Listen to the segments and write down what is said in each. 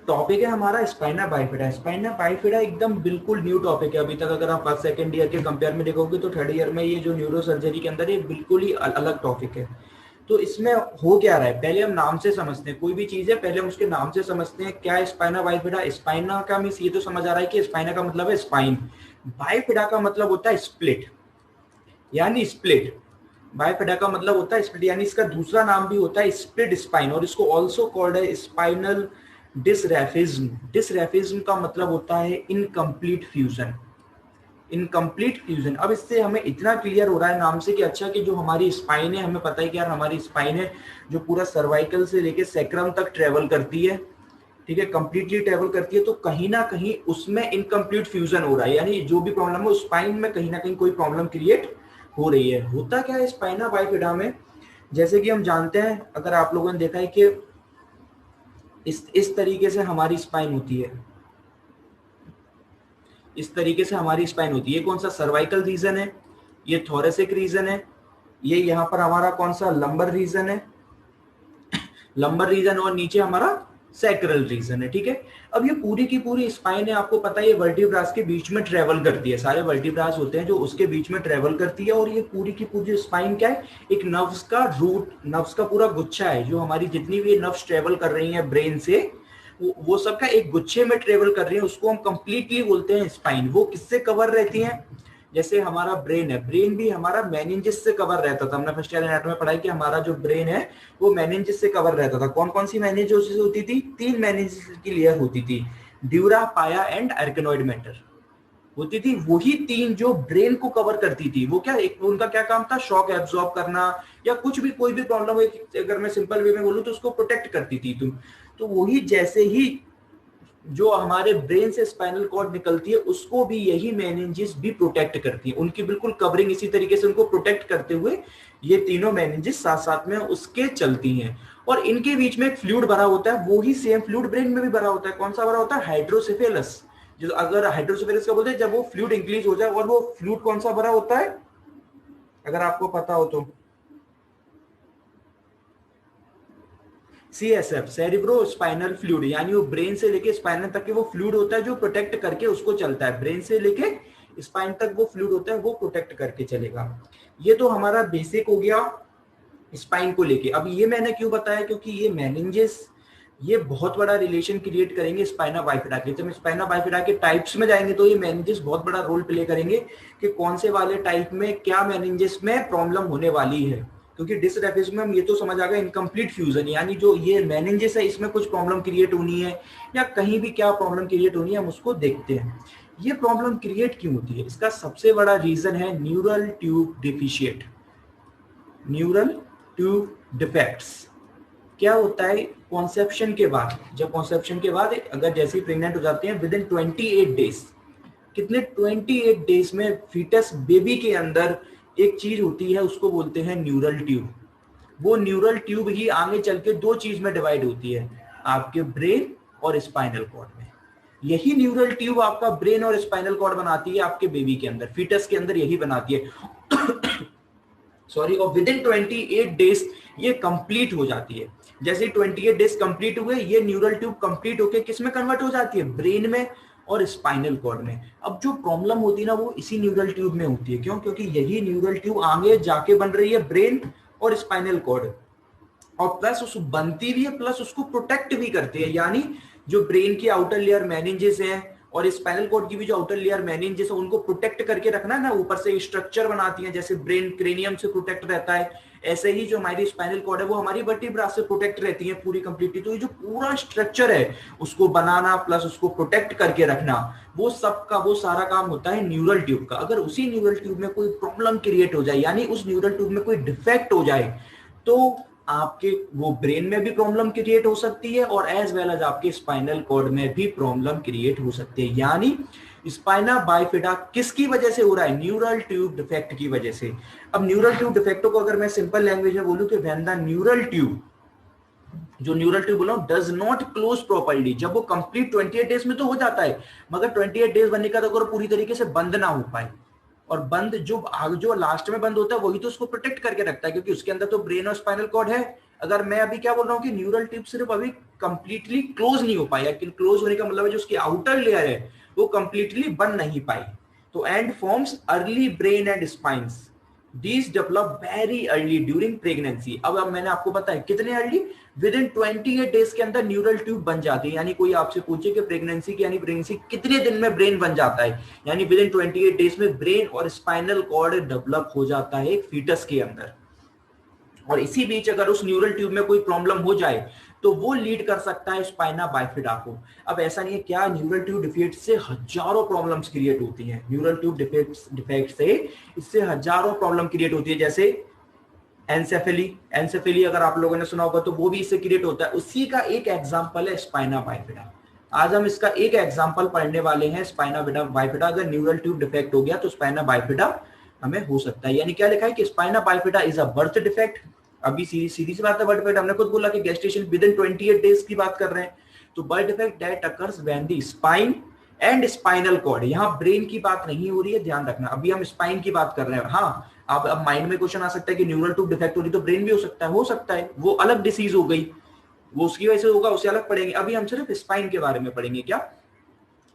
Topic है हमारा spina bifida. Spina bifida एकदम बिल्कुल न्यू टॉपिक है। अभी तक अगर आप फर्स्ट सेकंड ईयर के कंपेयर में देखोगे तो थर्ड ईयर में ये जो न्यूरो सर्जरी के अंदर ये बिल्कुल ही अलग टॉपिक है। तो इसमें हो क्या रहा है, पहले हम नाम से समझते हैं। कोई भी चीज है पहले हम उसके नाम से समझते हैं। क्या है स्पाइना बाइफिडा? स्पाइना का मीन्स ये तो समझ आ रहा है कि स्पाइना का मतलब है स्पाइन, बाइफिडा का मतलब होता है स्प्लिट, यानी स्प्लिट। बाइफिडा का मतलब होता है स्प्लिट, यानी इसका दूसरा नाम भी होता है स्प्लिट स्पाइन, और इसको ऑल्सो कॉल्ड है स्पाइनल डिसरेफिज्म। डिसरेफिज्म का मतलब होता है इनकम्प्लीट फ्यूजन, इनकम्प्लीट फ्यूजन। अब इससे हमें इतना क्लियर हो रहा है नाम से कि अच्छा कि जो हमारी स्पाइन है, हमें पता है कि यार हमारी स्पाइन है जो पूरा सर्वाइकल से लेके सैक्रम तक ट्रेवल करती है, ठीक है, कंप्लीटली ट्रेवल करती है। तो कहीं ना कहीं उसमें इनकम्प्लीट फ्यूजन हो रहा है, यानी जो भी प्रॉब्लम है स्पाइन में कहीं ना कहीं कोई प्रॉब्लम क्रिएट हो रही है। होता क्या है स्पाइना बाइफिडा में, जैसे कि हम जानते हैं, अगर आप लोगों ने देखा है कि इस तरीके से हमारी स्पाइन होती है, इस तरीके से हमारी स्पाइन होती है। ये कौन सा सर्वाइकल रीजन है, ये थोरेसिक रीजन है, ये यहाँ पर हमारा कौन सा लंबर रीजन है, लंबर रीजन, और नीचे हमारा सैक्रल रीजन है, ठीक है। अब ये पूरी की पूरी स्पाइन है, आपको पता है ये वर्टिब्रास के बीच में ट्रेवल करती है, सारे वर्टिब्रास होते हैं जो उसके बीच में ट्रेवल करती है। और ये पूरी की पूरी स्पाइन क्या है, एक नर्व्स का रूट, नर्व्स का पूरा गुच्छा है। जो हमारी जितनी भी नर्व्स ट्रेवल कर रही हैं ब्रेन से, वो सब का एक गुच्छे में ट्रेवल कर रही है, उसको हम कंप्लीटली बोलते हैं स्पाइन। वो किससे कवर रहती हैं, जैसे हमारा ब्रेन है, ब्रेन भी हमारा मेनिंजेस से कवर रहता था। हमने फर्स्ट ईयर एनाटॉमी में पढ़ाई कि हमारा जो ब्रेन है वो मेनिंजेस से कवर रहता था। कौन कौन सी मेनिंजेस होती थी? 3 मेनिंजेस की लेयर होती थी, ड्यूरा, पाया एंड आर्किनोइड मैटर होती थी। वही 3 जो ब्रेन को कवर करती थी, वो क्या एक उनका क्या काम था, शॉक एब्जॉर्ब करना, या कुछ भी कोई भी प्रॉब्लम हो, अगर मैं सिंपल वे में बोलूं तो उसको प्रोटेक्ट करती थी तुम। तो वही जैसे ही जो हमारे ब्रेन से स्पाइनल कॉर्ड निकलती है उसको भी यही मेनिंजेस भी प्रोटेक्ट करती है, उनकी बिल्कुल कवरिंग इसी तरीके से उनको प्रोटेक्ट करते हुए ये तीनों मेनिंजेस साथ साथ में उसके चलती हैं। और इनके बीच में एक फ्लूइड भरा होता है, वो ही सेम फ्लूइड ब्रेन में भी भरा होता है। कौन सा भरा होता है? हाइड्रोसेफेलस। जो अगर हाइड्रोसेफेलस का बोलते हैं जब वो फ्लूइड इंक्रीज हो जाए, और वो फ्लूइड कौन सा भरा होता है अगर आपको पता हो तो? CSF, सेरिब्रो स्पाइनल फ्लूइड, यानी वो ब्रेन से लेके स्पाइनल तक के वो फ्लूइड होता है जो प्रोटेक्ट करके उसको चलता है। ब्रेन से लेके स्पाइन तक वो फ्लूइड होता है, वो प्रोटेक्ट करके चलेगा। ये तो हमारा बेसिक हो गया स्पाइन को लेके। अब ये मैंने क्यों बताया, क्योंकि ये मेनिंजेस ये बहुत बड़ा रिलेशन क्रिएट करेंगे स्पाइना बाइफिडा के। जब स्पाइना बाइफिडा के टाइप्स में जाएंगे तो ये मेनिंजेस बहुत बड़ा रोल प्ले करेंगे कि कौन से वाले टाइप में क्या मेनिंजेस में प्रॉब्लम होने वाली है। क्योंकि डिसरेफिज्म में ये तो समझ आ गया इनकम्प्लीट फ्यूजन, यानी जो ये मेनिंजेस है इसमें कुछ प्रॉब्लम क्रिएट होनी है या कहीं भी क्या प्रॉब्लम क्रिएट होनी है हम उसको देखते हैं। ये प्रॉब्लम क्रिएट क्यों होती है, इसका सबसे बड़ा रीजन है neural tube deficit, neural tube defects. क्या होता है कॉन्सेप्शन के बाद, जब कॉन्सेप्शन के बाद अगर जैसे ही प्रेग्नेंट हो जाते हैं विद इन 28 डेज, कितने 28 डेज में फीटस बेबी के अंदर एक चीज होती है उसको बोलते हैं न्यूरल ट्यूब। वो न्यूरल ट्यूब ही आगे चल के 2 चीज में डिवाइड होती है, आपके ब्रेन और स्पाइनल कॉर्ड में। यही न्यूरल ट्यूब आपका ब्रेन और स्पाइनल कॉर्ड बनाती है आपके बेबी के अंदर, फीटस के अंदर यही बनाती है सॉरी। और विद इन 28 डेज ये कंप्लीट हो जाती है। जैसे ही 28 डेज कंप्लीट हुए ये न्यूरल ट्यूब कंप्लीट होके किस में कन्वर्ट हो जाती है? ब्रेन में और स्पाइनल कॉर्ड में। अब जो प्रॉब्लम होती है ना वो इसी न्यूरल ट्यूब में होती है। क्यों? क्योंकि यही न्यूरल ट्यूब आगे जाके बन रही है ब्रेन और स्पाइनल कॉर्ड, और प्लस उस बनती भी है प्लस उसको प्रोटेक्ट भी करती है। यानी जो ब्रेन की आउटर लेयर मेनिंजेस है और स्पाइनल कॉर्ड की भी जो आउटर लेयर मेनिंजेस है उनको प्रोटेक्ट करके रखना है ना, ऊपर से स्ट्रक्चर बनाती है। जैसे ब्रेन क्रेनियम से प्रोटेक्ट रहता है, ऐसे ही जो हमारी स्पाइनल कॉर्ड है वो हमारी वर्टिब्रा से प्रोटेक्ट रहती है पूरी कंप्लीटली। तो ये जो पूरा स्ट्रक्चर है उसको बनाना प्लस उसको प्रोटेक्ट करके रखना, वो सबका वो सारा काम होता है न्यूरल ट्यूब का। अगर उसी न्यूरल ट्यूब में कोई प्रॉब्लम क्रिएट हो जाए, यानी उस न्यूरल ट्यूब में कोई डिफेक्ट हो जाए, तो आपके वो ब्रेन में भी प्रॉब्लम क्रिएट हो सकती है और एज वेल एज आपके स्पाइनल कॉर्ड में भी प्रॉब्लम क्रिएट हो सकती है। यानी स्पाइना बाइफिडा किसकी वजह से हो रहा है? न्यूरल ट्यूब डिफेक्ट की वजह से। अब न्यूरल ट्यूब डिफेक्टों को अगर मैं सिंपल लैंग्वेज में बोलूं कि व्हेन द न्यूरल ट्यूब, जो न्यूरल ट्यूब बोला डज नॉट क्लोज प्रॉपर्ली, जब वो कंप्लीट 28 डेज में तो हो जाता है मगर 28 डेज बनने का तो अगर पूरी तरीके से बंद ना हो पाए, और बंद जो लास्ट में बंद होता है वही तो उसको प्रोटेक्ट करके रखता है, क्योंकि उसके अंदर तो ब्रेन और स्पाइनल कॉर्ड है। अगर मैं अभी क्या बोल रहा हूँ कि न्यूरल ट्यूब सिर्फ अभी कंप्लीटली क्लोज नहीं हो पाया, कि क्लोज होने का मतलब है जो उसकी आउटर लेयर है वो कंप्लीटली बन नहीं पाई। तो and forms early brain and spines, these develop very early during pregnancy. अब मैंने आपको बताया कितने अर्ली, विद इन 28 डेज के अंदर न्यूरल ट्यूब बन जाती है। यानी कोई आपसे पूछे कि प्रेगनेंसी की यानी प्रेगनेंसी कितने दिन में ब्रेन बन जाता है, यानी विद इन 28 डेज में ब्रेन और स्पाइनल कॉर्ड डेवलप हो जाता है एक फीटस के अंदर। और इसी बीच अगर उस न्यूरल ट्यूब में कोई प्रॉब्लम हो जाए तो वो लीड कर सकता है स्पाइना बाइफिडा को। अब ऐसा नहीं है, क्या न्यूरल ट्यूब डिफेक्ट से हजारों प्रॉब्लम्स क्रिएट होती हैं, न्यूरल ट्यूब डिफेक्ट से इससे हजारों प्रॉब्लम क्रिएट होती है। जैसे एंसेफेली अगर आप लोगों ने सुना होगा तो वो भी इससे क्रिएट होता है। उसी का एक एग्जांपल है स्पाइना बाइफिडा। आज हम इसका एक एग्जांपल पढ़ने वाले हैं, स्पाइना बाइफिडा। अगर न्यूरल ट्यूब डिफेक्ट हो गया तो स्पाइना बाइफिडा हमें हो सकता है। यानी क्या लिखा है कि spina bifida is a birth defect. अभी सीधी सी बात है, बर्थ डिफेक्ट हमने खुद बोला कि गेस्टेशन विद इन 28 डेज की बात कर रहे हैं। तो birth defect that occurs when the spine and spinal cord, यहाँ ब्रेन की बात नहीं हो रही है, ध्यान रखना। अभी हम स्पाइन की बात कर रहे हैं। हाँ, अब माइंड में क्वेश्चन आ सकता है कि न्यूरल ट्यूब डिफेक्ट हो रही तो ब्रेन भी हो सकता है, वो अलग डिसीज हो गई, वो उसकी वजह से होगा, उसे अलग पढ़ेंगे। अभी हम सिर्फ स्पाइन के बारे में पढ़ेंगे, क्या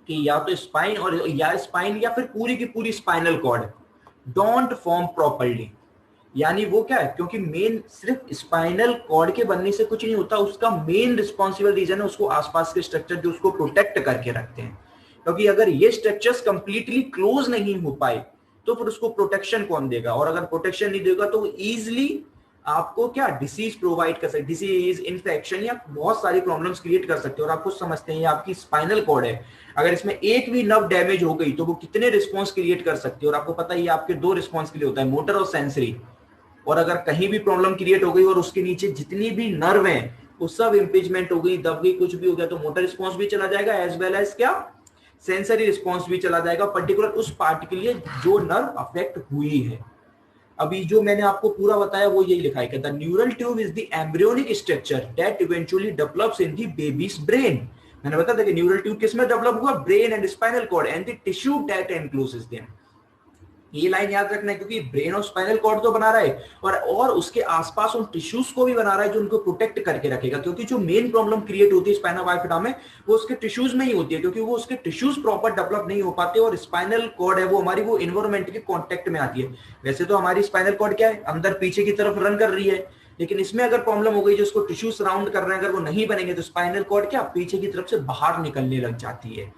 कि या तो स्पाइन और या स्पाइन या फिर पूरी की पूरी spinal cord don't form properly. यानी वो क्या है, क्योंकि मेन सिर्फ स्पाइनल कॉर्ड के बनने से कुछ नहीं होता, उसका मेन रिस्पॉन्सिबल रीजन है उसको आसपास के स्ट्रक्चर जो उसको प्रोटेक्ट करके रखते हैं। क्योंकि अगर ये स्ट्रक्चर्स कंप्लीटली क्लोज नहीं हो पाए तो फिर उसको प्रोटेक्शन कौन देगा, और अगर प्रोटेक्शन नहीं देगा तो इजिली आपको क्या डिसीज प्रोवाइड कर सकते, डिसीज, इन्फेक्शन या बहुत सारी प्रॉब्लम्स क्रिएट कर सकते हैं। और आप खुद समझते हैं ये आपकी स्पाइनल कॉर्ड है, अगर इसमें एक भी नर्व डैमेज हो गई तो वो कितने रिस्पॉन्स क्रिएट कर सकती है। और आपको पता है ये आपके दो रिस्पॉन्स के लिए होता है, मोटर और सेंसरी। और अगर कहीं भी प्रॉब्लम क्रिएट हो गई और उसके नीचे जितनी भी नर्व हैं वो सब इंपेजमेंट हो गई, दब गई, कुछ भी हो गया, तो मोटर रिस्पॉन्स भी चला जाएगा एज वेल एज क्या सेंसरी रिस्पॉन्स भी चला जाएगा, पर्टिकुलर उस पार्ट के लिए जो नर्व अफेक्ट हुई है। अभी जो मैंने आपको पूरा बताया वो यही लिखा है कि the neural tube is the embryonic structure that eventually develops in the baby's brain. मैंने बताया था कि न्यूरल ट्यूब किसमें डेवलप हुआ, brain and spinal cord and the tissue that encloses them. ये लाइन याद रखना है क्योंकि ब्रेन और स्पाइनल कॉर्ड तो बना रहा है और उसके आसपास उन टिश्यूज को भी बना रहा है जो उनको प्रोटेक्ट करके रखेगा। क्योंकि जो मेन प्रॉब्लम क्रिएट होती है स्पाइना बाइफिडा में वो उसके टिश्यूज में ही होती है, क्योंकि वो उसके टिश्यूज प्रॉपर डेवलप नहीं हो पाते और स्पाइनल कॉर्ड है वो हमारी वो इन्वायरमेंट के कॉन्टेक्ट में आती है। वैसे तो हमारी स्पाइनल कॉर्ड क्या है, अंदर पीछे की तरफ रन कर रही है, लेकिन इसमें अगर प्रॉब्लम हो गई जो उसको टिश्यू सराउंड कर रहे हैं अगर वो नहीं बनेंगे तो स्पाइनल कॉर्ड क्या पीछे की तरफ से बाहर निकलने लग जाती है।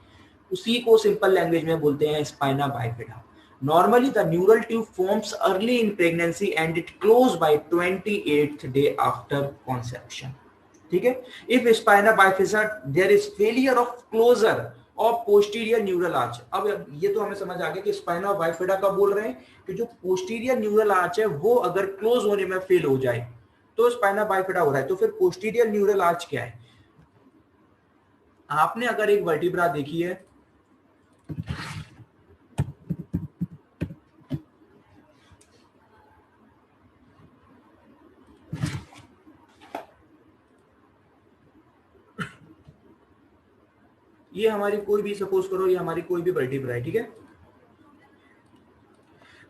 उसी को सिंपल लैंग्वेज में बोलते हैं spina bifida. Normally, the neural tube forms early in pregnancy and it closes by 28th day after conception. ठीक है? If spina bifida, there is failure of closure of posterior neural arch. अब ये तो हमें समझ आ गया कि स्पाइना बाइफिडा का बोल रहे हैं कि जो पोस्टीरियर न्यूरल आर्च है वो अगर क्लोज होने में फेल हो जाए तो स्पाइना बाइफिडा हो रहा है। तो फिर पोस्टीरियर न्यूरल आर्च क्या है? आपने अगर एक वर्टिब्रा देखी है, ये हमारी कोई भी सपोज करो ये हमारी कोई भी वर्टिब्रा है, ठीक है।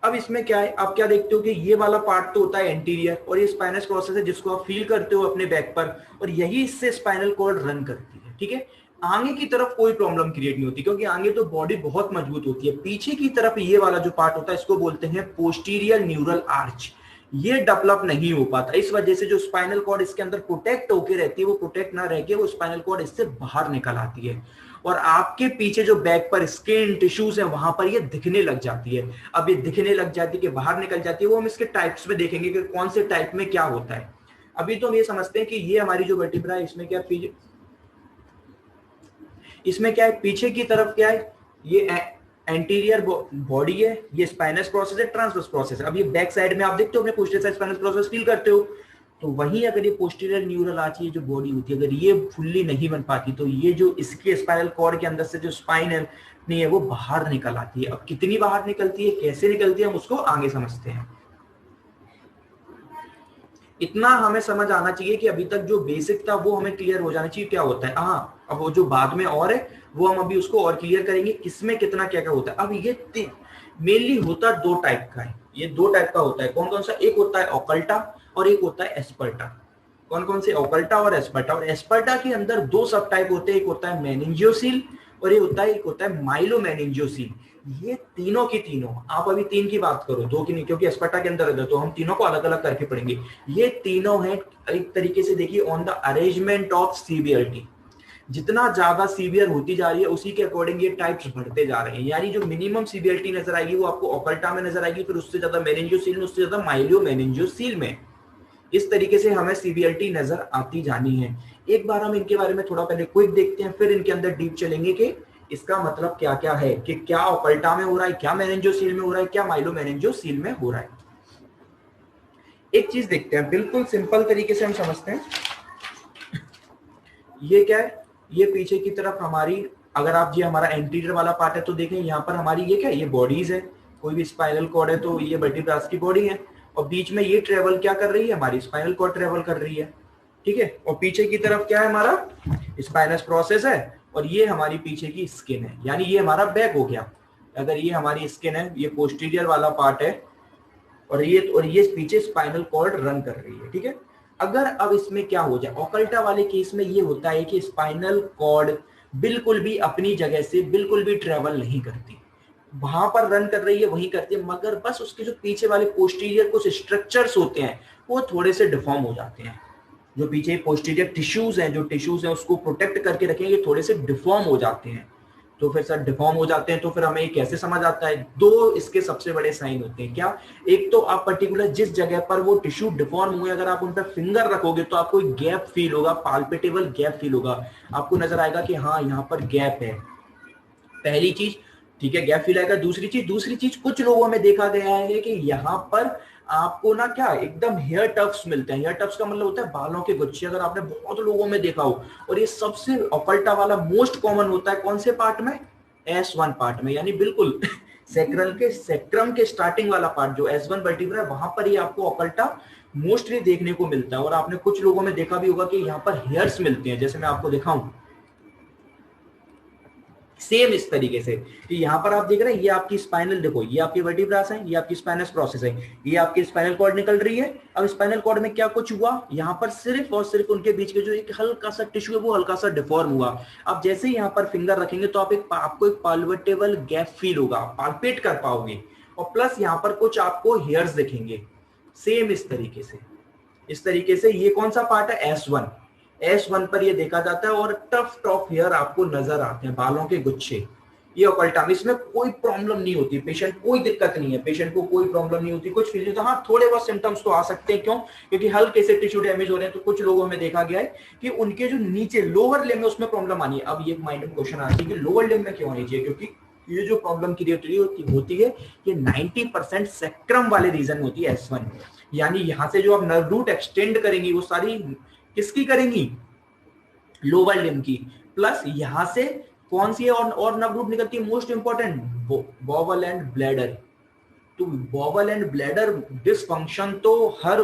अब इसमें क्या है, आप क्या देखते हो कि ये वाला पार्ट तो होता है एंटीरियर और ये स्पाइनस प्रोसेस है जिसको आप फील करते हो अपने बैक पर, और यही इससे स्पाइनल कॉर्ड रन करती है, ठीक है। आगे की तरफ कोई प्रॉब्लम क्रिएट नहीं होती क्योंकि आगे तो बॉडी बहुत मजबूत होती है। पीछे की तरफ ये वाला जो पार्ट होता है इसको बोलते हैं पोस्टीरियर न्यूरल आर्च, ये डेवलप नहीं हो पाता। इस वजह से जो स्पाइनल कॉर्ड इसके अंदर प्रोटेक्ट होकर रहती है वो प्रोटेक्ट ना रह के वो स्पाइनल कॉर्ड इससे बाहर निकल आती है और आपके पीछे जो बैक पर स्किन टिश्यूज है वहां पर ये दिखने लग जाती है। अब ये दिखने लग जाती है कि बाहर निकल जाती है, वो हम इसके टाइप्स में देखेंगे कि कौन से टाइप में क्या होता है। अभी तो हम ये समझते हैं कि ये हमारी जो वर्टिब्रा है इसमें क्या पीछे, इसमें क्या है पीछे की तरफ क्या है, ये एंटीरियर बॉडी है, ये स्पाइनस प्रोसेस है, ट्रांसवर्स प्रोसेस है। अब ये बैक साइड में आप देखते हो अपने posterior side spinous process feel करते हो, तो वहीं अगर ये पोस्टीरियर न्यूरल आर्च ये जो बॉडी होती है अगर ये फुल्ली नहीं बन पाती तो ये जो इसके स्पाइनल कॉर्ड के अंदर से जो स्पाइन है नहीं है वो बाहर निकल आती है। अब कितनी बाहर निकलती है, कैसे निकलती है, हम उसको आगे समझते हैं। इतना हमें समझ आना चाहिए कि अभी तक जो बेसिक था वो हमें क्लियर हो जाना चाहिए क्या होता है। हाँ, अब वो जो बाद में और है वो हम अभी उसको और क्लियर करेंगे किसमें कितना क्या क्या होता है। अब ये मेनली होता दो टाइप का है, ये दो टाइप का होता है। कौन कौन सा, एक होता है ऑकल्टा और एक होता है एस्पर्टा। कौन कौन से, ओकल्टा और एस्पर्टा। और एस्पर्टा के अंदर दो सब टाइप होते हैं, एक होता है मेनिंजियोसील और एक होता है माइलोमेनिंजियोसील। ये तीनों की तीनों, आप अभी तीन की बात करो, दो की नहीं, क्योंकि एस्पर्टा के अंदर है तो हम तीनों को अलग अलग करके पढ़ेंगे। ये तीनों हैं एक तरीके से देखिए on the arrangement of severity. जितना ज्यादा सीवियर होती जा रही है उसी के अकॉर्डिंग ये टाइप्स बढ़ते जा रहे हैं। यानी जो मिनिमम सीवियरिटी नजर आएगी वो आपको ओकल्टा में नजर आएगी, फिर उससे ज्यादा मेनिंजियोसील में, उससे ज्यादा माइलोमेनिंजियोसील में। इस तरीके से हमें सीवियरिटी नजर आती जानी है। एक बार हम इनके बारे में थोड़ा पहले क्विक देखते हैं, फिर इनके अंदर डीप चलेंगे कि इसका मतलब क्या क्या है, कि क्या ओकल्टा में हो रहा है, क्या मेनिंजियोसील में हो रहा है, क्या माइलोमेनिंजियोसील में हो रहा है। एक चीज देखते हैं, बिल्कुल सिंपल तरीके से हम समझते हैं। ये क्या है, ये पीछे की तरफ हमारी, अगर आप ये हमारा एंटीरियर वाला पार्ट है तो देखें यहाँ पर हमारी ये क्या है, ये बॉडीज है। कोई भी स्पाइनल कॉर्ड है तो ये वर्टिब्रास की बॉडी है, और बीच में ये ट्रेवल क्या कर रही है, हमारी स्पाइनल कॉर्ड ट्रेवल कर रही है, ठीक है। और पीछे की तरफ क्या है, हमारा स्पाइनस प्रोसेस है, और ये हमारी पीछे की स्किन है, यानी ये हमारा बैक हो गया। अगर ये हमारी स्किन है, ये पोस्टीरियर वाला पार्ट है, और ये पीछे स्पाइनल कॉर्ड रन कर रही है, ठीक है। अगर अब इसमें क्या हो जाए, ओकल्टा वाले केस में ये होता है कि स्पाइनल कॉर्ड बिल्कुल भी अपनी जगह से बिल्कुल भी ट्रेवल नहीं करती, वहां पर रन कर रही है वहीं करती है, मगर बस उसके जो पीछे वाले पोस्टीरियर कुछ स्ट्रक्चर्स होते हैं वो थोड़े से डिफॉर्म हो जाते हैं। जो पीछे पोस्टीरियर टिश्यूज हैं, जो टिश्यूज हैं उसको प्रोटेक्ट करके रखेंगे, थोड़े से डिफॉर्म हो जाते हैं। तो फिर सर डिफॉर्म हो जाते हैं तो फिर हमें ये कैसे समझ आता है, दो इसके सबसे बड़े साइन होते हैं। क्या, एक तो आप पर्टिकुलर जिस जगह पर वो टिश्यू डिफॉर्म हुए अगर आप उन पर फिंगर रखोगे तो आपको एक गैप फील होगा, पाल्पेटेबल गैप फील होगा, आपको नजर आएगा कि हाँ यहाँ पर गैप है, पहली चीज, ठीक है, गैप फील आएगा। दूसरी चीज कुछ लोगों में देखा गया है कि यहाँ पर आपको ना क्या एकदम हेयर टफ्स मिलते हैं। हेयर टफ्स का मतलब होता है बालों के गुच्छे, अगर आपने बहुत लोगों में देखा हो। और ये सबसे ओकल्टा वाला मोस्ट कॉमन होता है कौन से पार्ट में, S1 पार्ट में, यानी बिल्कुल सेक्रम के स्टार्टिंग वाला पार्ट जो S1 वर्टिब्रा है, वहां पर ये आपको ओकल्टा मोस्टली देखने को मिलता है। और आपने कुछ लोगों में देखा भी होगा कि यहाँ पर हेयर्स मिलते हैं, जैसे मैं आपको दिखाऊं सेम इस तरीके से कि यहाँ पर आप देख रहे हैं, ये आपकी स्पाइनल, देखो ये आपकी वर्टिब्रास है, ये आपकी स्पाइनस प्रोसेस है, ये आपकी स्पाइनल कॉर्ड निकल रही है। अब स्पाइनल कॉर्ड में क्या कुछ हुआ, यहाँ पर सिर्फ और सिर्फ उनके बीच के जो एक हल्का सा टिश्यू है वो हल्का सा डिफॉर्म हुआ। अब जैसे ही यहाँ पर फिंगर रखेंगे तो आपको एक पाल्पेटेबल गैप फील होगा, पाल्पेट कर पाओगे, और प्लस यहाँ पर कुछ आपको हेयर्स दिखेंगे सेम इस तरीके से। ये कौन सा पार्ट है, S1 पर ये देखा जाता है, और टफ हेयर आपको नजर आते हैं, बालों के गुच्छे। ये ओकल्टा में, इसमें कोई प्रॉब्लम नहीं होती, पेशेंट कोई दिक्कत नहीं है, पेशेंट को कोई प्रॉब्लम नहीं होती, कुछ फील नहीं होता। हाँ थोड़े बहुत सिम्टम्स तो आ सकते हैं, क्यों, क्योंकि हल्के से टिश्यू डैमेज हो रहे हैं। तो कुछ लोगों में देखा गया है कि उनके जो नीचे लोअर लिम्ब में उसमें प्रॉब्लम आनी है। अब ये माइंड में क्वेश्चन आती है कि लोअर लिम्ब में क्यों आनी चाहिए, क्योंकि ये जो प्रॉब्लम क्रिएट होती है ये 90% सेक्रम वाले रीजन होती है S1। यानी यहाँ से जो आप नर्व रूट एक्सटेंड करेंगी वो सारी किसकी करेंगी, लोअर लिम्ब की, प्लस यहां से कौन सी है और नर्व रूट निकलती है, most important bowel and bladder. तो बॉवल एंड ब्लैडर डिसफंक्शन तो हर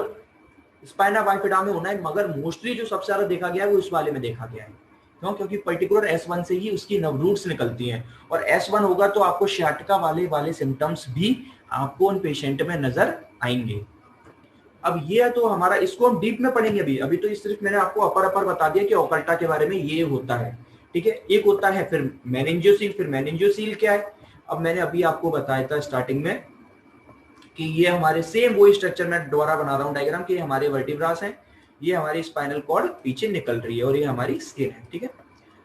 स्पाइना बाइफिडा में होना है, मगर मोस्टली जो सबसे ज्यादा देखा गया है वो इस वाले में देखा गया है। क्यों, क्योंकि पर्टिकुलर S1 से ही उसकी नर्व रूट्स निकलती हैं, और S1 होगा तो आपको sciatica वाले सिम्टम्स भी आपको उन पेशेंट में नजर आएंगे। अब ये है तो हमारा, इसको हम डीप में पढ़ेंगे अभी तो सिर्फ मैंने आपको अपर बता दिया कि ओकल्टा के बारे में ये होता है, ठीक है। एक होता है फिर मेनिंजियोसील क्या है, अब मैंने अभी आपको बताया था स्टार्टिंग में कि ये हमारे सेम वही स्ट्रक्चर में दोबारा बना रहा हूं डायग्राम, कि हमारे वर्टिब्रास हैं, ये हमारी स्पाइनल कॉर्ड पीछे निकल रही है, और ये हमारी स्किन है, ठीक है।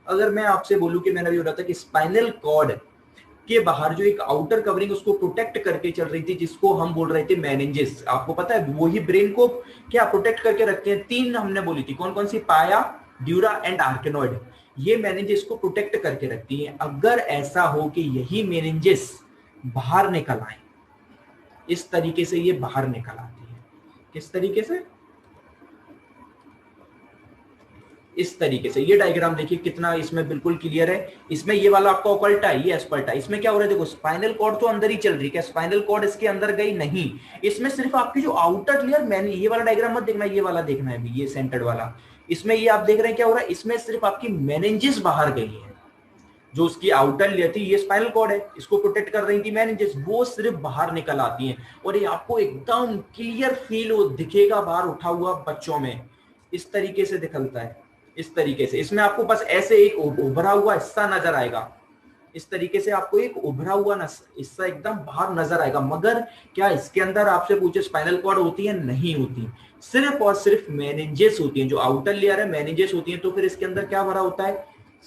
अगर मैं आपसे बोलूं कि मैंने अभी बोला था कि स्पाइनल कॉर्ड के बाहर जो एक आउटर कवरिंग उसको प्रोटेक्ट करके चल रही थी, जिसको हम बोल रहे थे मेनिंजेस, आपको पता है वही ब्रेन को क्या प्रोटेक्ट करके रखते हैं, तीन हमने बोली थी, कौन कौन सी, पाया, ड्यूरा एंड आर्केनॉइड। ये मेनिंजेस को प्रोटेक्ट करके रखती हैं। अगर ऐसा हो कि यही मेनिंजेस बाहर निकल आए, इस तरीके से ये बाहर निकल आती है, किस तरीके से, इस तरीके से। ये डायग्राम देखिए कितना इसमें बिल्कुल क्लियर है। इसमें ये वाला आपका ओकल्टा है, ये एस्पर्टा है। इसमें क्या हो रहा है, देखो स्पाइनल कॉर्ड तो अंदर ही चल रही है, क्या स्पाइनल कॉर्ड इसके अंदर गई, नहीं, इसमें सिर्फ आपकी जो आउटर लेयर, मैंने ये वाला डायग्राम मत देखना, ये वाला देखना है अभी, ये सेंटर्ड वाला। इसमें ये आप देख रहे हैं क्या हो रहा है, इसमें सिर्फ आपकी मेनिंजेस बाहर गई है, जो उसकी आउटर लेयर थी, ये स्पाइनल कॉर्ड है, इसको प्रोटेक्ट कर रही थी मेनिंजेस, वो सिर्फ बाहर निकल आती हैं, और ये आपको एकदम क्लियर फील दिखेगा बाहर उठा हुआ बच्चों में। इस तरीके से दिखता है, इस तरीके से। इसमें आपको बस ऐसे एक उभरा हुआ हिस्सा नजर आएगा, इस तरीके से आपको एक उभरा हुआ हिस्सा एकदम बाहर नजर आएगा। मगर क्या इसके अंदर आपसे पूछे स्पाइनल कॉर्ड होती है? नहीं होती, सिर्फ और सिर्फ मेनिंजेस होती है। जो आउटर लेयर है मेनिंजेस होती है। तो फिर इसके अंदर क्या भरा होता है?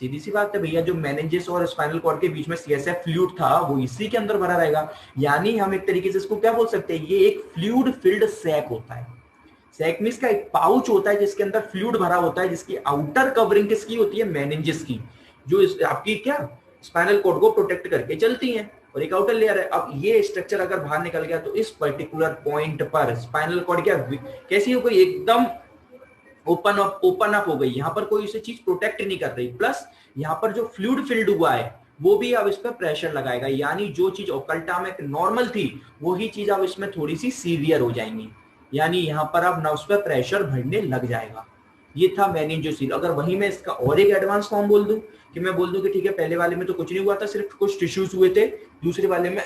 सीधी सी बात है भैया, जो मेनिंजेस और स्पाइनल कॉर्ड के बीच में सीएसएफ फ्लूइड था वो इसी के अंदर भरा रहेगा। यानी हम एक तरीके से इसको क्या बोल सकते हैं, ये एक फ्लूइड फिल्ड सैक होता है। सैक मींस का एक पाउच होता है जिसके अंदर फ्लूइड भरा होता है, जिसकी आउटर कवरिंग किसकी होती है? मेनिंजेस की, जो आपकी क्या स्पाइनल कॉर्ड को प्रोटेक्ट करके चलती हैं। और एक आउटर लेयर है। अब ये स्ट्रक्चर अगर बाहर निकल गया तो इस पर्टिकुलर पॉइंट पर स्पाइनल कॉर्ड क्या कैसी हो गई? एकदम ओपन अप हो गई। यहाँ पर कोई उसे चीज प्रोटेक्ट नहीं कर रही। प्लस यहाँ पर जो फ्लूइड फिल्ड हुआ है वो भी अब इस पर प्रेशर लगाएगा। यानी जो चीज ओकल्टा में नॉर्मल थी वही चीज अब इसमें थोड़ी सी सीवियर हो जाएंगी। यानी यहाँ पर अब ना उस पर प्रेशर बढ़ने लग जाएगा। ये था मेनिंजोसील। अगर वही मैं इसका और एक एडवांस फॉर्म बोल दूं कि मैं बोल दूं कि ठीक है पहले वाले में तो कुछ नहीं हुआ था, सिर्फ कुछ टिश्यूज हुए थे, दूसरे वाले में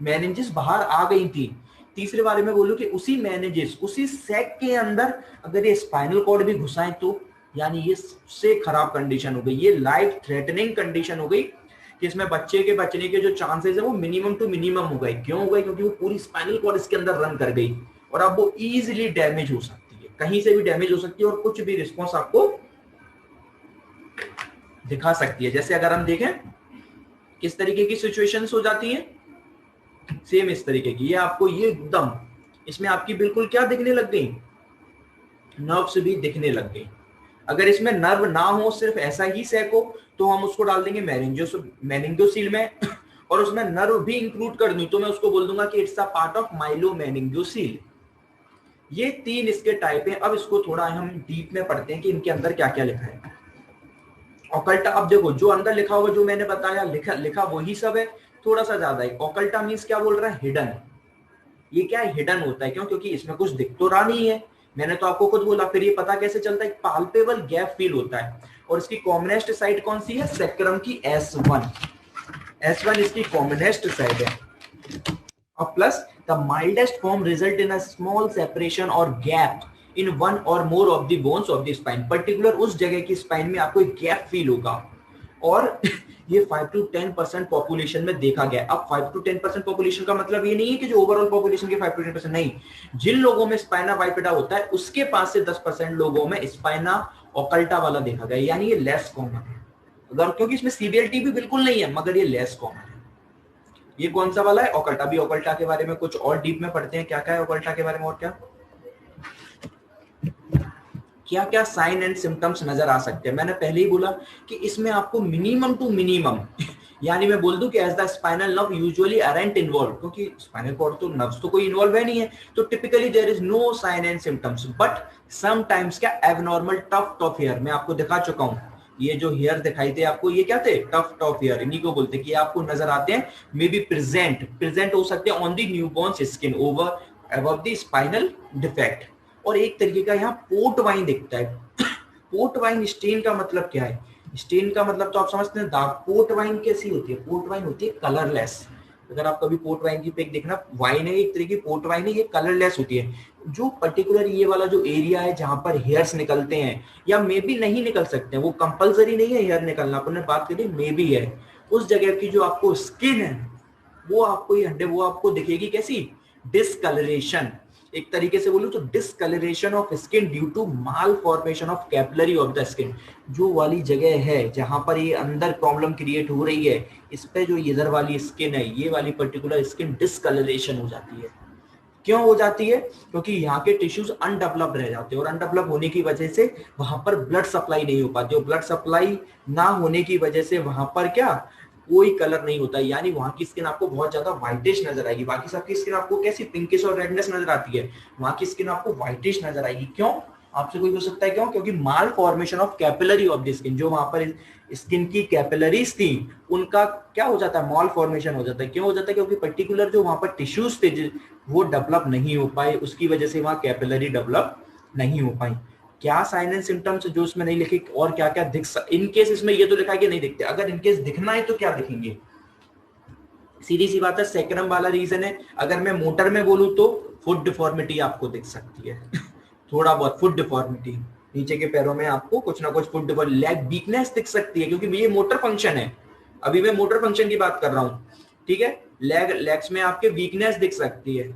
मेनिंजेस बाहर आ गई थी, तीसरे वाले में बोलूं कि उसी मेनिंजेस उसी सैक के अंदर अगर ये स्पाइनल कॉर्ड भी घुसाएं तो यानी ये सबसे खराब कंडीशन हो गई, ये लाइफ थ्रेटनिंग कंडीशन हो गई कि इसमें बच्चे के बचने के जो चांसेस है वो मिनिमम टू मिनिमम हो गए। क्यों हो गए? क्योंकि वो पूरी स्पाइनल कॉर्ड इसके अंदर रन कर गई और अब वो इजीली डैमेज हो सकती है, कहीं से भी डैमेज हो सकती है और कुछ भी रिस्पॉन्स आपको दिखा सकती है। जैसे अगर हम देखें किस तरीके की सिचुएशंस हो जाती हैं, सेम इस तरीके की। ये आपको ये एकदम इसमें आपकी बिल्कुल क्या दिखने लग गई? नर्व्स भी दिखने लग गई। अगर इसमें नर्व ना हो, सिर्फ ऐसा ही सैक हो, तो हम उसको डाल देंगे मेनिंजोसील में और उसमें नर्व भी इंक्लूड कर दूं तो मैं उसको बोल दूंगा कि it's a part of myelomeningocele. ये तीन इसके टाइप हैं। अब इसको थोड़ा हम डीप में पढ़ते हैं कि इनके अंदर क्या क्या लिखा है। ऑकल्टा, अब देखो जो अंदर लिखा हुआ जो मैंने बताया लिखा वही सब है, थोड़ा सा ज्यादा है। ऑकल्टा मींस क्या बोल रहा है? हिडन। ये क्या है? हिडन होता है। क्यों? क्योंकि इसमें कुछ दिख तो रहा नहीं है, मैंने तो आपको खुद बोला। फिर ये पता कैसे चलता है? एक पाल्पेबल गैप फील होता है। और इसकी कॉमनेस्ट साइड कौन सी है? सेक्रम की S1। S1 इसकी कॉमनेस्ट साइड है। और plus the mildest form result in a small separation और गैप इन वन और more of the bones of the spine. Particular उस जगह की स्पाइन में आपको एक गैप फील होगा और ये 5 to 10% पॉपुलेशन में देखा गया। अब 5 to 10% पॉपुलेशन का मतलब ये नहीं है कि जो ओवरऑल पॉपुलेशन के 5 to 10% नहीं, जिन लोगों में स्पाइना बाइपेडा होता है उसके पास से 10% लोगों में स्पाइना ऑकल्टा वाला देखा गया। यानी ये लेस कॉमन है, अगर क्योंकि इसमें सीवीएलटी भी बिल्कुल नहीं है, मगर ये लेस कॉमन है। ये कौन सा वाला है? ऑकल्टा। भी ऑकल्टा के बारे में कुछ और डीप में पढ़ते हैं, क्या क्या है ऑकल्टा के बारे में और क्या क्या साइन एंड सिम्टम्स नजर आ सकते हैं। मैंने पहले ही बोला कि इसमें आपको मिनिमम टू मिनिमम यानी मैं बोल दूं कि as the spinal nerve usually aren't involve, क्योंकि स्पाइनल कॉर्ड तो नर्व्स तो कोई इन्वॉल्व है नहीं है, तो typically there is no sign and symptoms. But sometimes क्या एबनॉर्मल टफ्ट ऑफ हेयर, मैं आपको दिखा चुका हूं। ये जो हेयर दिखाई थे आपको, ये क्या थे? टफ्ट ऑफ हेयर, इन्हीं को बोलते हैं कि आपको नजर आते हैं। मे बी प्रेजेंट हो सकते हैं on the newborn skin over above the spinal defect. और एक तरीके का यहाँ पोर्ट वाइन दिखता है। पोर्ट वाइन स्टेन का मतलब क्या है? स्टेन का मतलब तो आप समझते हैं दाग। पोर्ट वाइन कैसी होती है? पोर्ट वाइन होती है कलरलेस। अगर आप कभी पोर्ट वाइन की पिक देखना, वाइन है एक तरीके की, पोर्ट वाइन है, ये कलरलेस होती है। जो पर्टिकुलर ये वाला जो एरिया है जहां पर हेयर्स निकलते हैं या मे बी नहीं निकल सकते हैं, वो कंपलसरी नहीं है हेयर निकलना, अपन ने बात करी मे बी है, उस जगह की जो आपको स्किन है वो आपको ये वो आपको दिखेगी कैसी? डिसकलरेशन। एक तरीके से बोलूं तो discolouration of skin due to malformation of capillary of the skin. जो वाली जगह है जहां पर ये अंदर प्रॉब्लम क्रिएट हो रही है, इस पे जो इधर वाली स्किन है, ये वाली पर्टिकुलर स्किन डिसकलरेशन हो जाती है। क्यों हो जाती है? क्योंकि यहाँ के टिश्यूज अनडेवलप्ड रह जाते हैं और अनडेवलप होने की वजह से वहां पर ब्लड सप्लाई नहीं हो पाती, और ब्लड सप्लाई ना होने की वजह से वहां पर क्या कोई कलर नहीं होता। यानी वहां की स्किन आपको बहुत ज्यादा व्हाइटिश नजर आएगी। बाकी सबकी स्किन आपको कैसी पिंकिश और रेडनेस नजर आती है, वहां की स्किन आपको व्हाइटिश नजर आएगी। क्यों? आपसे कोई हो सकता है क्यों? क्योंकि malformation of capillary of the skin, जो वहां पर स्किन की कैपिलरीज थी उनका क्या हो जाता है? मॉल फॉर्मेशन हो जाता है। क्यों हो जाता है? क्योंकि पर्टिकुलर जो वहां पर टिश्यूज थे वो डेवलप नहीं हो पाए, उसकी वजह से वहां कैपिलरी डेवलप नहीं हो पाई। क्या साइन एंड सिम्टम्स जो इसमें नहीं लिखे और क्या क्या दिख इनकेस इसमें ये तो लिखा है कि नहीं दिखते, अगर इनकेस दिखना है तो क्या दिखेंगे? सीधी सी बात है, सेक्रम वाला रीजन है। अगर मैं मोटर में बोलूं तो फुट डिफॉर्मिटी आपको दिख सकती है थोड़ा बहुत फुट डिफॉर्मिटी। नीचे के पैरों में आपको कुछ ना कुछ फुट लेग वीकनेस दिख सकती है, क्योंकि ये मोटर फंक्शन है, अभी मैं मोटर फंक्शन की बात कर रहा हूँ, ठीक है। लेग्स में आपके वीकनेस दिख सकती है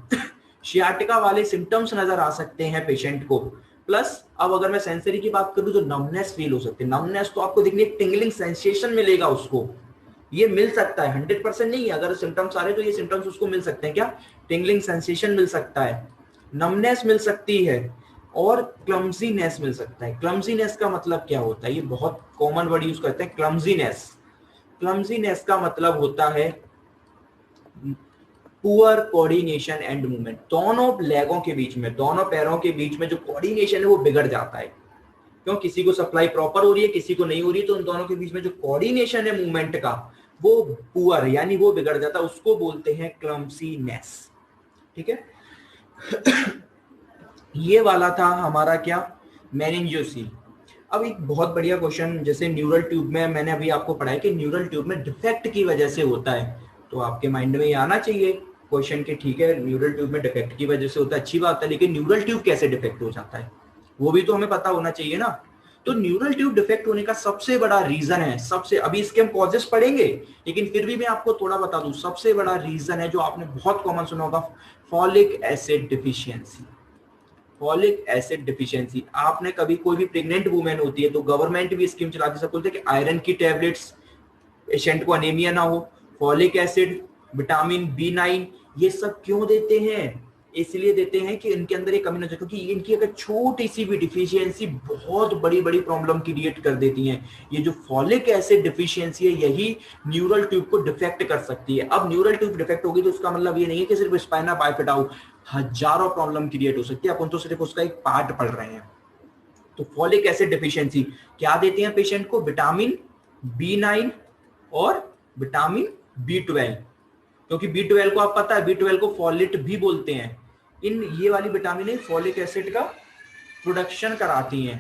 शियाटिका वाले सिम्टम्स नजर आ सकते हैं पेशेंट को। प्लस अब अगर मैं सेंसरी की बात करूं तो नमनेस फील हो सकती है। नमनेस तो आपको देखने एक टिंगलिंग सेंसेशन मिलेगा उसको, ये मिल सकता है, 100% नहीं है, अगर सिम्टम्स आ रहे तो ये सिम्टम्स उसको मिल सकते हैं। क्या? टिंगलिंग सेंसेशन मिल सकता है, नमनेस मिल सकती है, और क्लमजीनेस मिल सकता है। क्लमजीनेस का मतलब क्या होता है? ये बहुत कॉमन वर्ड यूज करते हैं, क्लमजीनेस। क्लमजीनेस का मतलब होता है पुअर कोऑर्डिनेशन एंड मूवमेंट। दोनों लेगों के बीच में, दोनों पैरों के बीच में जो कोऑर्डिनेशन है वो बिगड़ जाता है। क्यों? किसी को सप्लाई प्रॉपर हो रही है, किसी को नहीं हो रही है, तो उन दोनों के बीच में जो कोऑर्डिनेशन है मूवमेंट का वो पुअर यानी वो बिगड़ जाता है, उसको बोलते हैं क्लमसीनेस। ठीक है ये वाला था हमारा क्या? मेनिंजियोसील। अब एक बहुत बढ़िया क्वेश्चन, जैसे न्यूरल ट्यूब में मैंने अभी आपको पढ़ाया कि न्यूरल ट्यूब में डिफेक्ट की वजह से होता है, तो आपके माइंड में ये आना चाहिए क्वेश्चन के, ठीक है न्यूरल ट्यूब में डिफेक्ट की वजह से होता है, अच्छी बात है, लेकिन न्यूरल ट्यूब कैसे डिफेक्ट हो जाता है वो भी तो हमें पता होना चाहिए ना। तो न्यूरल ट्यूब डिफेक्ट होने का सबसे बड़ा रीजन है, सबसे, अभी इसके हम कॉजेस पढ़ेंगे, लेकिन फिर भी मैं आपको थोड़ा बता दूं, सबसे बड़ा रीजन है जो आपने बहुत कॉमन सुना होगा, folic acid deficiency. Folic acid deficiency, आपने कभी, कोई भी प्रेग्नेंट वुमेन होती है तो गवर्नमेंट भी स्कीम चलाती है, बोलते हैं कि आयरन की टैबलेट्स, पेशेंट को अनीमिया ना हो, फॉलिक एसिड, विटामिन B9, ये सब क्यों देते हैं? इसलिए देते हैं कि इनके अंदर एक कमी ना, क्योंकि इनकी अगर छोटी सी भी डिफिशियंसी बहुत बड़ी बड़ी प्रॉब्लम क्रिएट कर देती है। ये जो फॉलिक एसिड डिफिशियंसी है यही न्यूरल ट्यूब को डिफेक्ट कर सकती है। अब न्यूरल ट्यूब डिफेक्ट होगी तो उसका मतलब ये नहीं है कि सिर्फ स्पाइना बाइफिदा हो, हजारों प्रॉब्लम क्रिएट हो सकती है, अपन तो सिर्फ उसका एक पार्ट पढ़ रहे हैं। तो फॉलिक एसिड डिफिशियंसी क्या देते हैं पेशेंट को? विटामिन B9 और विटामिन B12, क्योंकि B12 को आप पता है, B12 को फॉलेट भी बोलते हैं। इन ये वाली विटामिन फॉलिक एसिड का प्रोडक्शन कराती हैं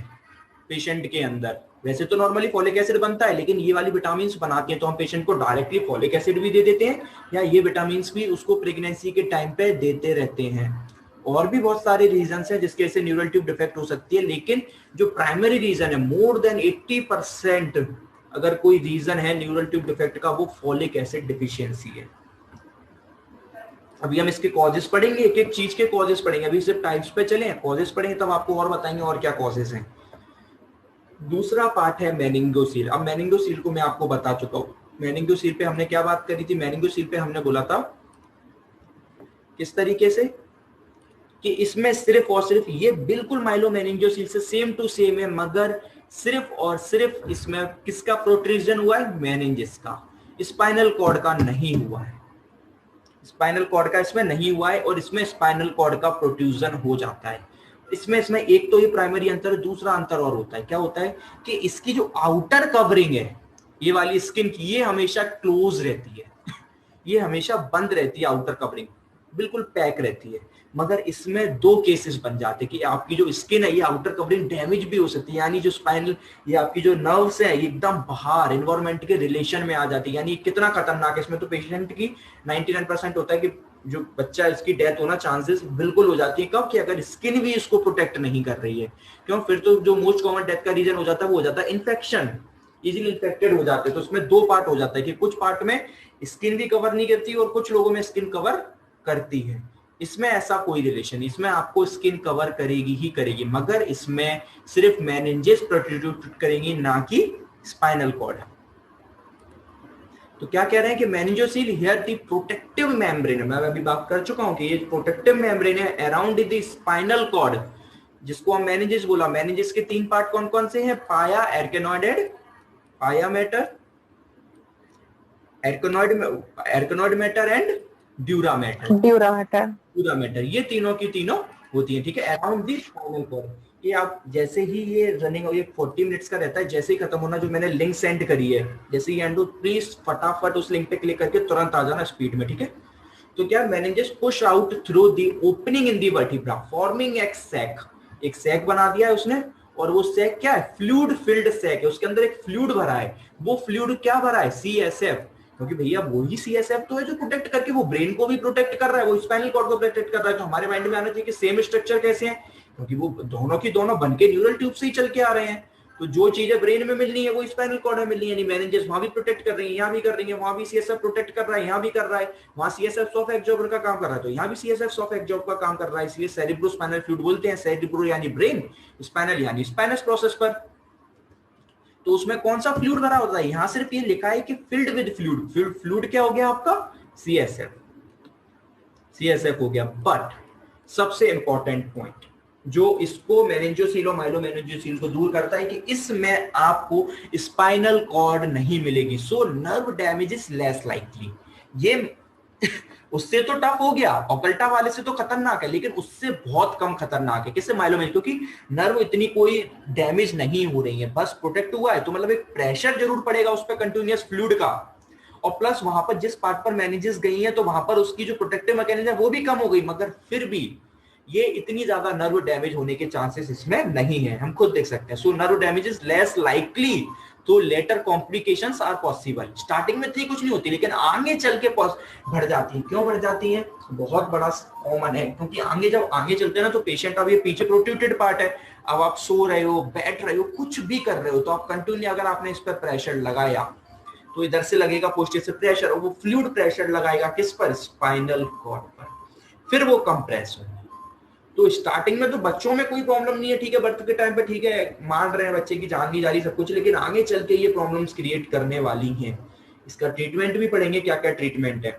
पेशेंट के अंदर। वैसे तो नॉर्मली फॉलिक एसिड बनता है, लेकिन ये वाली विटामिन बनाती हैं, तो हम पेशेंट को डायरेक्टली फॉलिक एसिड भी दे देते हैं, या ये विटामिन भी उसको प्रेगनेंसी के टाइम पे देते रहते हैं। और भी बहुत सारे रीजन हैं जिसके वजह से न्यूरल ट्यूब डिफेक्ट हो सकती है, लेकिन जो प्राइमरी रीजन है, मोर देन 80% अगर कोई रीजन है न्यूरल ट्यूब डिफेक्ट का, वो फॉलिक एसिड डिफिशियंसी है। अभी हम इसके कॉजेस पढ़ेंगे, एक एक चीज के कॉजेस पढ़ेंगे, अभी सिर्फ टाइप्स पे चले, कॉजेस पढ़ेंगे तब आपको और बताएंगे और क्या कॉजेस हैं। दूसरा पार्ट है मेनिंगोसील। अब मेनिंगोसील को मैं आपको बता चुका हूं, मेनिंगोसील पे हमने क्या बात करी थी? मेनिंगोसील पे हमने बोला था किस तरीके से कि इसमें सिर्फ और सिर्फ ये बिल्कुल माइलोमेनिंजियोसील से सेम टू सेम है, मगर सिर्फ और सिर्फ इसमें किसका प्रोट्रूजन हुआ है? मेनिंजिस का, स्पाइनल कॉर्ड का नहीं हुआ है। स्पाइनल कॉर्ड का इसमें नहीं हुआ है, और इसमें स्पाइनल कॉर्ड का प्रोट्रूजन हो जाता है। इसमें एक तो ये प्राइमरी अंतर, दूसरा अंतर और होता है, क्या होता है कि इसकी जो आउटर कवरिंग है ये वाली स्किन की, ये हमेशा क्लोज रहती है ये हमेशा बंद रहती है, आउटर कवरिंग बिल्कुल पैक रहती है। मगर इसमें दो केसेस बन जाते हैं कि आपकी जो स्किन है ये आउटर कवरिंग डैमेज भी हो सकती है, यानी जो स्पाइनल, ये आपकी जो नर्व्स है ये एकदम बाहर एनवायरमेंट के रिलेशन में आ जाती है। यानी कितना खतरनाक है, इसमें तो पेशेंट की 99% होता है कि जो बच्चा इसकी डेथ होना चांसेस बिल्कुल हो जाती है। कब? कि अगर स्किन भी इसको प्रोटेक्ट नहीं कर रही है। क्यों? फिर तो जो मोस्ट कॉमन डेथ का रीजन हो जाता है वो हो जाता है इन्फेक्शन, इजीली इन्फेक्टेड हो जाते हैं। तो उसमें दो पार्ट हो जाता है कि कुछ पार्ट में स्किन भी कवर नहीं करती और कुछ लोगों में स्किन कवर करती है। इसमें ऐसा कोई रिलेशन, इसमें आपको स्किन कवर करेगी ही करेगी, मगर इसमें सिर्फ मेनिंजेस प्रोट्रूड करेंगी, ना कि स्पाइनल कॉर्ड। तो क्या कह रहे हैं कि meningocele here the protective membrane, मैं अभी बात कर चुका हूं कि ये प्रोटेक्टिव मेम्ब्रेन है अराउंड द स्पाइनल कॉर्ड, जिसको हम मेनिंजेस बोला। मेनिंजेस के तीन पार्ट कौन कौन से हैं? Pia, arachnoid, pia mater, arachnoid mater and dura mater, ये तीनों की तीनों होती है, ठीक है, अराउंड दी स्पाइनल कॉर्ड। ये आप जैसे ही ये रनिंग, ये 40 मिनट्स का रहता है, जैसे ही खत्म होना, जो मैंने लिंक सेंड करी है, जैसे ही एंड, प्लीज फटाफट उस लिंक पे क्लिक करके तुरंत आ जाना स्पीड में, ठीक है। तो क्या? Meninges push out through the opening in the vertebra forming एक सैक, एक सैक बना दिया है उसने, और वो सैक क्या है? फ्लूइड फिल्ड सैक है, उसके अंदर एक फ्लूइड भरा है। वो फ्लूइड क्या भरा है? CSF, क्योंकि भैया वही CSF तो है जो प्रोटेक्ट करके वो ब्रेन को भी प्रोटेक्ट कर रहा है, वो स्पाइनल कॉर्ड को प्रोटेक्ट कर रहा है। तो हमारे माइंड में आना चाहिए कि सेम स्ट्रक्चर कैसे है क्योंकि वो दोनों की दोनों बन के न्यूरल ट्यूब से ही चल के आ रहे हैं। तो जो चीजें ब्रेन में मिलनी है वो स्पाइनल कॉर्ड में मिलनी है, यानी मेनिंजेस वहां भी प्रोटेक्ट कर रही है, यहाँ भी कर रही है, वहां भी सीएसएफ प्रोटेक्ट कर रहा है, यहाँ भी कर रहा है, वहां सीएसएफ सॉफ्ट एक्जॉर्बर का काम कर रहा है, तो यहाँ भी सीएसएफ सॉफ्ट एक्जॉर्ब का काम कर रहा है। इसलिए सेरिब्रो स्पाइनल फ्लूइड बोलते हैं, सेरिब्रो यानी ब्रेन, स्पाइनल यानी स्पाइनस प्रोसेस पर। तो उसमें कौन सा फ्लूइड भरा होता है, यहाँ सिर्फ ये लिखा है कि फिल्ड विद फ्लूइड। फ्लूइड क्या हो गया आपका, सीएसएफ, सीएसएफ हो गया। बट सबसे इंपॉर्टेंट पॉइंट जो इसको मेनिंजोसील और माइलोमेनिंजोसील को दूर करता है कि इसमें आपको स्पाइनल कॉर्ड नहीं मिलेगी, सो nerve damage is less likely. ये उससे तो टफ हो गया, ओकल्टा वाले से तो खतरनाक है, लेकिन उससे बहुत कम खतरनाक है। किससे, माइलोमेनिंज, क्योंकि नर्व इतनी कोई डैमेज नहीं हो रही है, बस प्रोटेक्ट हुआ है। तो मतलब एक प्रेशर जरूर पड़ेगा उस पर कंटिन्यूअस फ्लूइड का, और प्लस वहां पर जिस पार्ट पर मेनिंजेस गई है तो वहां पर उसकी जो प्रोटेक्टिव मैकेनिज्म है वो भी कम हो गई, मगर फिर भी ये इतनी ज्यादा नर्व डैमेज होने के चांसेस इसमें नहीं है, हम खुद देख सकते हैं। So nerve damage is less likely, तो later complications are possible. Starting में इतनी कुछ नहीं होती, लेकिन आगे चल के बढ़ जाती है। क्यों बढ़ जाती है, बहुत बड़ा कॉमन है, क्योंकि आगे जब आगे चलते हैं ना तो पेशेंट, अब ये पीछे प्रोट्रूटेड पार्ट है, अब आप सो रहे हो, बैठ रहे हो, कुछ भी कर रहे हो, तो आप कंटिन्यू अगर आपने इस पर प्रेशर लगाया तो इधर से लगेगा पोस्टीरियर से प्रेशर, और वो फ्लूइड प्रेशर लगाएगा किस पर, स्पाइनल कॉर्ड पर, फिर वो कंप्रेस होगा। तो स्टार्टिंग में तो बच्चों में कोई प्रॉब्लम नहीं है, ठीक है, बर्थ के टाइम पे ठीक है, मान रहे हैं बच्चे की जान नहीं जा रही सब कुछ, लेकिन आगे चल के ये प्रॉब्लम्स क्रिएट करने वाली हैं। इसका ट्रीटमेंट भी पढ़ेंगे, क्या क्या ट्रीटमेंट है।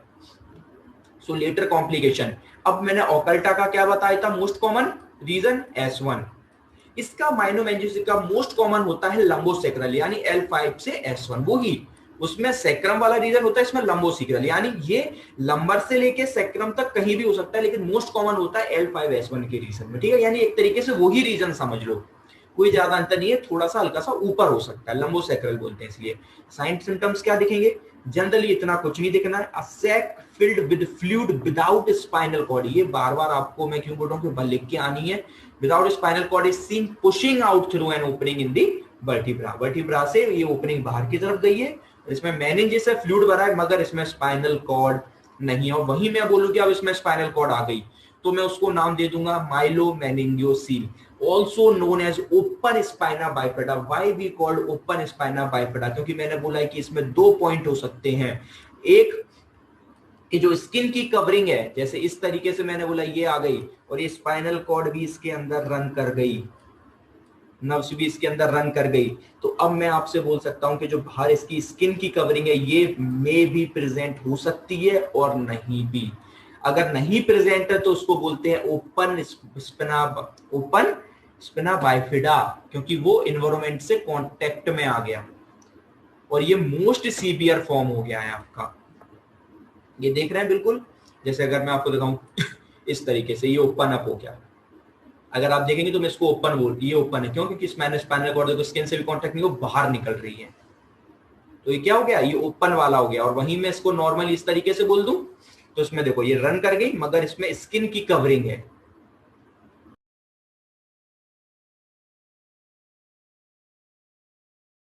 सो लेटर कॉम्प्लिकेशन, अब मैंने ओकल्टा का क्या बताया था, मोस्ट कॉमन रीजन S1। इसका माइलोमेनिंजिस का मोस्ट कॉमन होता है लंबोसेक्रल, यानी L5 से S1, वो ही उसमें सेक्रम वाला रीजन होता है, इसमें लंबोसेक्रल, यानी ये लंबर से लेके सेक्रम तक कहीं भी हो सकता है, लेकिन मोस्ट कॉमन होता है L5S1 के रीजन में, ठीक है। यानी एक तरीके से वही रीजन समझ लो, कोई ज्यादा अंतर नहीं है, थोड़ा सा हल्का सा ऊपर हो सकता है, लंबोसेक्रल बोलते हैं। इसलिए साइन सिम्टम्स क्या दिखेंगे, जनरली इतना कुछ नहीं दिखना है, a sac filled with fluid without spinal cord. ये बार बार आपको मैं क्यों बोल रहा हूँ कि लिख के आनी है। Without spinal cord is seen pushing out through an opening in the vertebra, vertebra से ये ओपनिंग बाहर की तरफ गई है, इसमें मेनिंजेस से फ्लूइड भरा है, मगर इसमें स्पाइनल कॉर्ड नहीं है। और वही मैं बोलूं कि अब इसमें स्पाइनल कॉर्ड आ गई तो मैं उसको नाम दे दूंगा myelomeningocele, also known as open spina bifida. Why we called open spina bifida, क्योंकि मैंने बोला है कि इसमें दो पॉइंट हो सकते हैं, एक कि जो स्किन की कवरिंग है, जैसे इस तरीके से मैंने बोला ये आ गई, और ये स्पाइनल कॉर्ड भी इसके अंदर रन कर गई, नर्व्स भी इसके अंदर रन कर गई, तो अब मैं आपसे बोल सकता हूं कि जो बाहर इसकी स्किन की कवरिंग है ये मे भी प्रेजेंट हो सकती है और नहीं भी। अगर नहीं प्रेजेंट है तो उसको बोलते हैं ओपन स्पिना बाइफिडा, क्योंकि वो एनवायरनमेंट से कांटेक्ट में आ गया और ये मोस्ट सीवियर फॉर्म हो गया है आपका। ये देख रहे हैं बिल्कुल, जैसे अगर मैं आपको दिखाऊं इस तरीके से, ये ओपन अप हो गया। अगर आप देखेंगे तो मैं इसको ओपन बोल, ये ओपन है, क्यों, क्योंकि स्पाइनल कॉर्ड देखो स्किन से भी कांटेक्ट नहीं, वो बाहर निकल रही है, तो ये क्या हो गया, ये ओपन वाला हो गया। और वहीं मैं इसको नॉर्मल इस तरीके से बोल दूं तो इसमें देखो ये रन कर गई, मगर इसमें स्किन की कवरिंग है,